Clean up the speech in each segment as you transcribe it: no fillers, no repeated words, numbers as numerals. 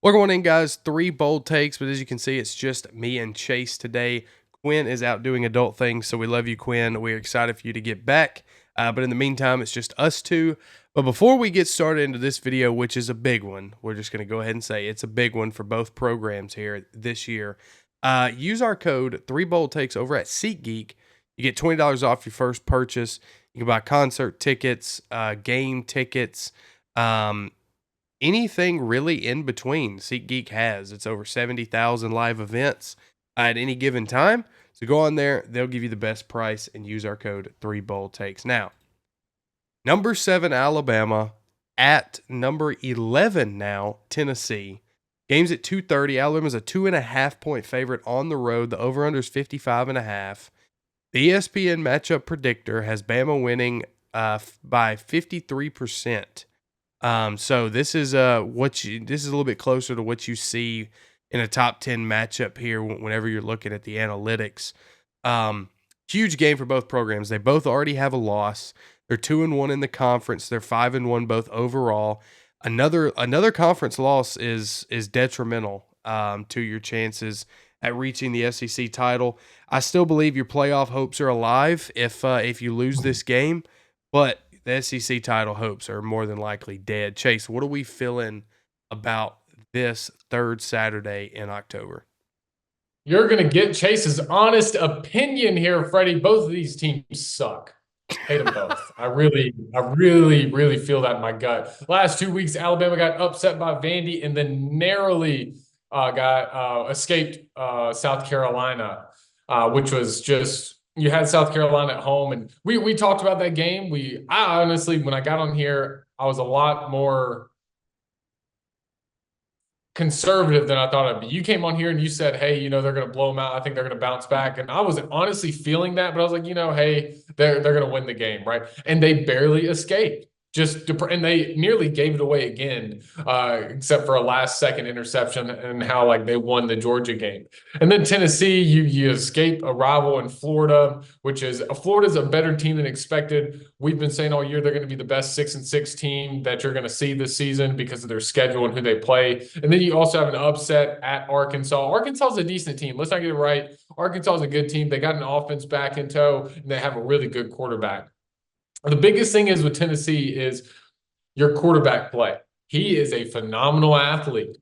Welcome on in, guys. Three bold takes, but as you can see, it's just me and Chase today. Quinn is out doing adult things, so we love you, Quinn. We're excited for you to get back. But in the meantime, it's just us two. But before we get started into this video, which is a big one, we're just going to go ahead and say it's a big one for both programs here this year. Use our code 3BoldTakes over at SeatGeek. You get $20 off your first purchase. You can buy concert tickets, game tickets, anything really in between. SeatGeek has. It's over 70,000 live events at any given time. So go on there. They'll give you the best price and use our code 3BoldTakes. Now, number 7, Alabama at number 11 now, Tennessee. Game's at 2:30. Alabama's a 2.5-point favorite on the road. The over-under is 55.5. The ESPN matchup predictor has Bama winning by 53%. So this is this is a little bit closer to what you see in a top 10 matchup here whenever you're looking at the analytics. Huge game for both programs. They both already have a loss. They're 2-1 in the conference. They're 5-1 both overall. Another conference loss is detrimental to your chances at reaching the SEC title. I still believe your playoff hopes are alive if you lose this game, but the SEC title hopes are more than likely dead. Chase, what are we feeling about this third Saturday in October? You're going to get Chase's honest opinion here, Freddie. Both of these teams suck. Hate them both. I really feel that in my gut. Last 2 weeks, Alabama got upset by Vandy and then narrowly escaped South Carolina, which was just, you had South Carolina at home. And we talked about that game. I honestly, when I got on here, I was a lot more conservative than I thought I'd be. You came on here and you said, hey, they're going to blow them out. I think they're going to bounce back. And I was honestly feeling that, but I was like, hey, they're going to win the game, right? And they barely escaped. And they nearly gave it away again, except for a last-second interception and how they won the Georgia game. And then Tennessee, you escape a rival in Florida, Florida's a better team than expected. We've been saying all year they're going to be the best 6-6 team that you're going to see this season because of their schedule and who they play. And then you also have an upset at Arkansas. Arkansas is a decent team. Let's not get it right. Arkansas is a good team. They got an offense back in tow, and they have a really good quarterback. The biggest thing is with Tennessee is your quarterback play. He is a phenomenal athlete.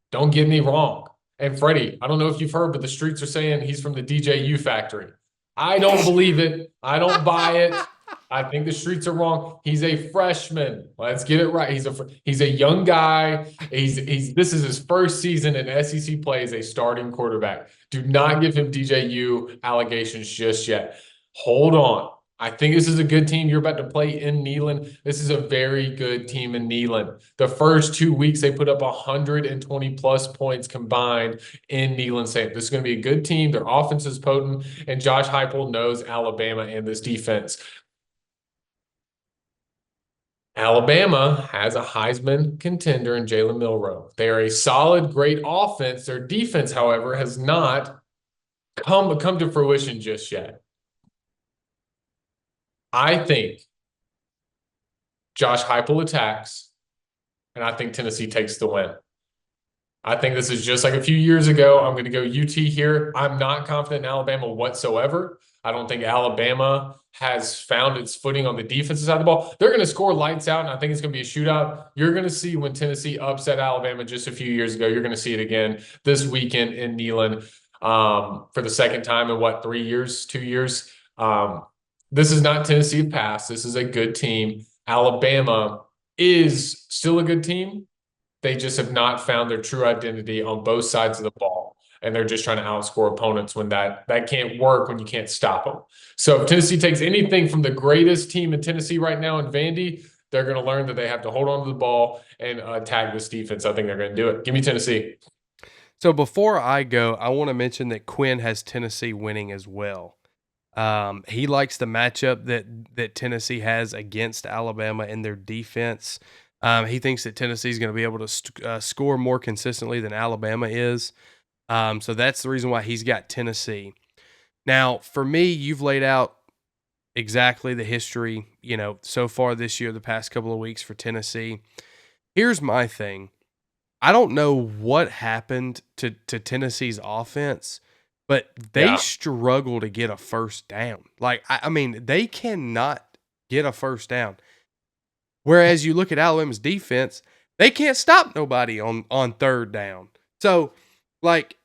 Don't get me wrong. And Freddie, I don't know if you've heard, but the streets are saying he's from the DJU factory. I don't believe it. I don't buy it. I think the streets are wrong. He's a freshman. Let's get it right. He's a young guy. This is his first season in SEC play as a starting quarterback. Do not give him DJU allegations just yet. Hold on. I think this is a good team. You're about to play in Neyland. This is a very good team in Neyland. The first 2 weeks, they put up 120-plus points combined in Neyland State. This is going to be a good team. Their offense is potent, and Josh Heupel knows Alabama and this defense. Alabama has a Heisman contender in Jalen Milroe. They are a solid, great offense. Their defense, however, has not come to fruition just yet. I think Josh Heupel attacks, and I think Tennessee takes the win. I think this is just like a few years ago. I'm going to go UT here. I'm not confident in Alabama whatsoever. I don't think Alabama has found its footing on the defensive side of the ball. They're going to score lights out, and I think it's going to be a shootout. You're going to see when Tennessee upset Alabama just a few years ago. You're going to see it again this weekend in Neyland for the second time in 3 years, 2 years. This is not Tennessee past. This is a good team. Alabama is still a good team. They just have not found their true identity on both sides of the ball. And they're just trying to outscore opponents when that can't work, when you can't stop them. So if Tennessee takes anything from the greatest team in Tennessee right now in Vandy, they're going to learn that they have to hold on to the ball and attack this defense. I think they're going to do it. Give me Tennessee. So before I go, I want to mention that Quinn has Tennessee winning as well. He likes the matchup that Tennessee has against Alabama in their defense. He thinks that Tennessee is going to be able to score more consistently than Alabama is. So that's the reason why he's got Tennessee. Now, for me, you've laid out exactly the history, so far this year, the past couple of weeks for Tennessee. Here's my thing. I don't know what happened to Tennessee's offense, but they Yeah. struggle to get a first down. Like, I mean, they cannot get a first down. Whereas you look at Alabama's defense, they can't stop nobody on third down. So, like,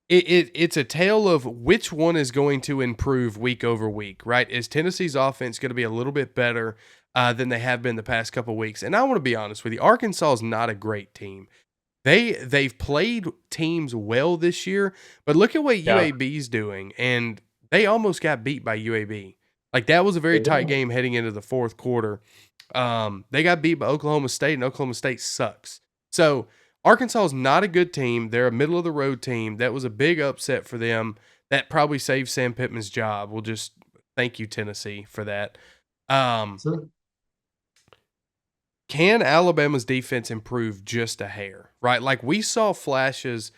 it's a tale of which one is going to improve week over week, right? Is Tennessee's offense going to be a little bit better than they have been the past couple weeks? And I want to be honest with you, Arkansas is not a great team. They've played teams well this year, but look at what Yeah. UAB's doing, and they almost got beat by UAB. Like, that was a very They tight did. game heading into the fourth quarter. They got beat by Oklahoma State, and Oklahoma State sucks. So Arkansas is not a good team. They're a middle of the road team. That was a big upset for them. That probably saved Sam Pittman's job. We'll just thank you, Tennessee, for that. Um, Sure. can Alabama's defense improve just a hair? Right, like we saw flashes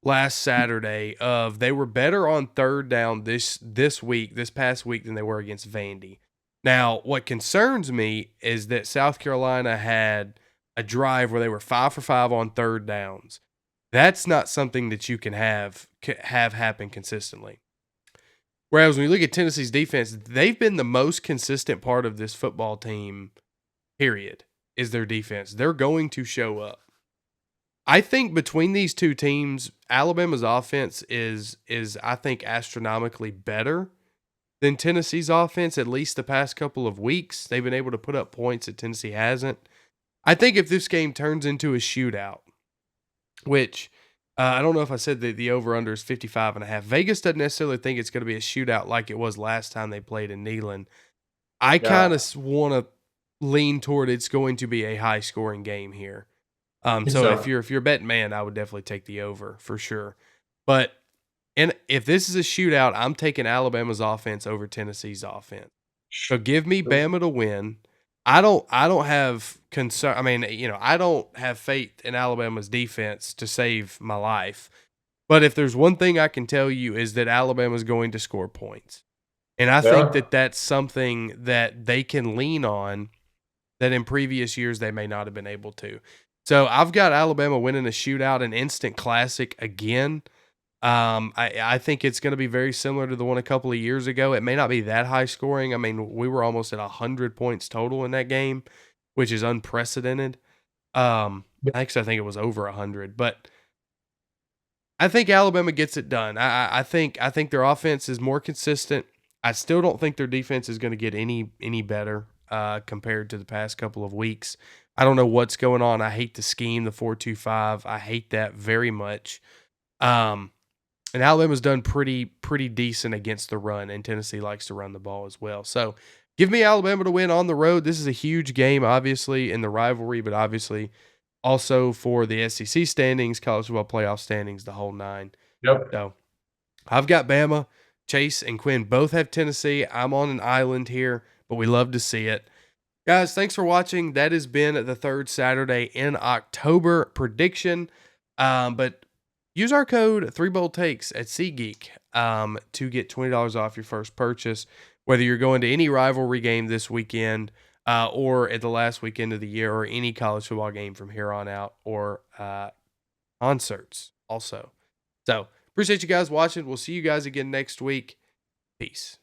last Saturday of they were better on third down this past week than they were against Vandy. Now, what concerns me is that South Carolina had a drive where they were 5 for 5 on third downs. That's not something that you can have happen consistently. Whereas when you look at Tennessee's defense, they've been the most consistent part of this football team, period, is their defense. They're going to show up. I think between these two teams, Alabama's offense is I think astronomically better than Tennessee's offense. At least the past couple of weeks, they've been able to put up points that Tennessee hasn't. I think if this game turns into a shootout, which I don't know if I said that the over under is 55.5. Vegas doesn't necessarily think it's going to be a shootout like it was last time they played in Neyland. I kind Yeah. of want to lean toward it's going to be a high scoring game here. I think So if so. you're a betting man, I would definitely take the over for sure. But and if this is a shootout, I'm taking Alabama's offense over Tennessee's offense. So give me Bama to win. I don't have concern. I mean, I don't have faith in Alabama's defense to save my life. But if there's one thing I can tell you is that Alabama's going to score points. And I think Yeah. that that's something that they can lean on that in previous years they may not have been able to. So I've got Alabama winning a shootout, an instant classic again. I think it's going to be very similar to the one a couple of years ago. It may not be that high scoring. I mean, we were almost at 100 points total in that game, which is unprecedented. I think it was over 100, but I think Alabama gets it done. I think their offense is more consistent. I still don't think their defense is going to get any better compared to the past couple of weeks. I don't know what's going on. I hate the scheme, the 4-2-5. I hate that very much. Um, and Alabama's done pretty decent against the run, and Tennessee likes to run the ball as well. So give me Alabama to win on the road. This is a huge game, obviously, in the rivalry, but obviously also for the SEC standings, college football playoff standings, the whole nine. Yep. So I've got Bama. Chase and Quinn both have Tennessee. I'm on an island here, but we love to see it. Guys, thanks for watching. That has been the third Saturday in October prediction. But use our code 3BoldTakes at SeatGeek to get $20 off your first purchase, whether you're going to any rivalry game this weekend or at the last weekend of the year or any college football game from here on out or concerts also. So appreciate you guys watching. We'll see you guys again next week. Peace.